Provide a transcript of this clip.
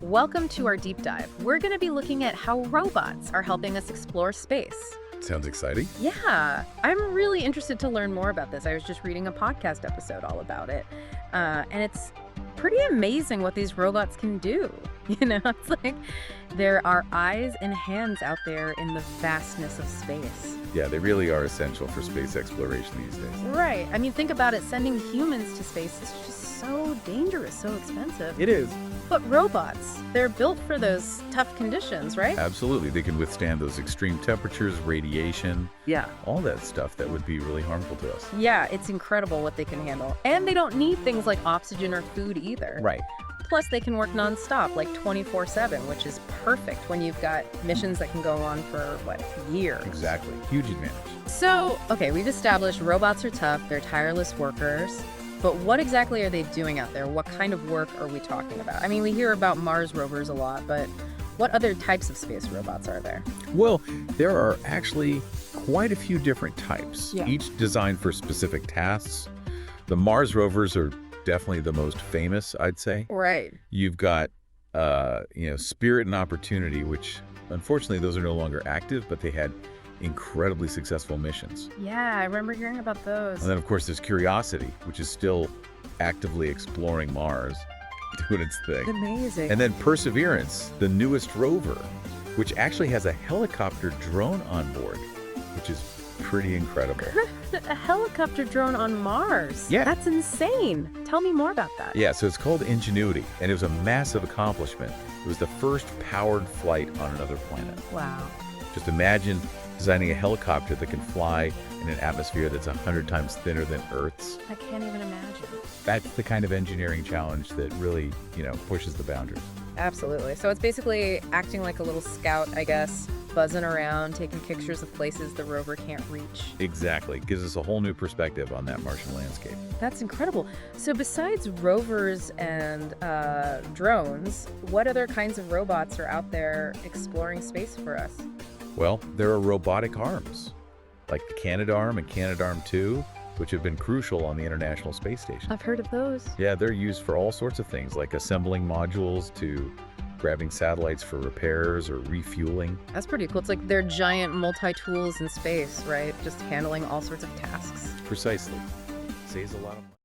Welcome to our deep dive. We're going to be looking at how robots are helping us explore space. Sounds exciting. Yeah, I'm really interested to learn more about this. I was just reading a podcast episode all about it. And it's pretty amazing what these robots can do. It's like there are eyes and hands out there in the vastness of space. Yeah, they really are essential for space exploration these days. Right. I mean, think about it. Sending humans to space is just so dangerous, so expensive. It is. But robots, they're built for those tough conditions, right? Absolutely. They can withstand those extreme temperatures, radiation, Yeah. all that stuff that would be really harmful to us. Yeah, it's incredible what they can handle. And they don't need things like oxygen or food either. Right. Plus, they can work nonstop, like 24/7, which is perfect when you've got missions that can go on for, years. Exactly. Huge advantage. So, okay, we've established robots are tough, they're tireless workers. But what exactly are they doing out there? What kind of work are we talking about? I mean, we hear about Mars rovers a lot, but what other types of space robots are there? Well, there are actually quite a few different types, Yeah. each designed for specific tasks. The Mars rovers are definitely the most famous, I'd say. Right. You've got, Spirit and Opportunity, which unfortunately those are no longer active, but they had incredibly successful missions. Yeah, I remember hearing about those. And then, of course, there's Curiosity, which is still actively exploring Mars, doing its thing. Amazing. And then Perseverance, the newest rover, which actually has a helicopter drone on board, which is pretty incredible. A helicopter drone on Mars. Yeah. That's insane. Tell me more about that. Yeah, so it's called Ingenuity, and it was a massive accomplishment. It was the first powered flight on another planet. Wow. Just imagine designing a helicopter that can fly in an atmosphere that's 100 times thinner than Earth's. I can't even imagine. That's the kind of engineering challenge that really, pushes the boundaries. Absolutely. So it's basically acting like a little scout, I guess, buzzing around, taking pictures of places the rover can't reach. Exactly. It gives us a whole new perspective on that Martian landscape. That's incredible. So besides rovers and drones, what other kinds of robots are out there exploring space for us? Well, there are robotic arms, like the Canadarm and Canadarm2, which have been crucial on the International Space Station. I've heard of those. Yeah, they're used for all sorts of things, like assembling modules to grabbing satellites for repairs or refueling. That's pretty cool. It's like they're giant multi-tools in space, right? Just handling all sorts of tasks. Precisely. Saves a lot of money.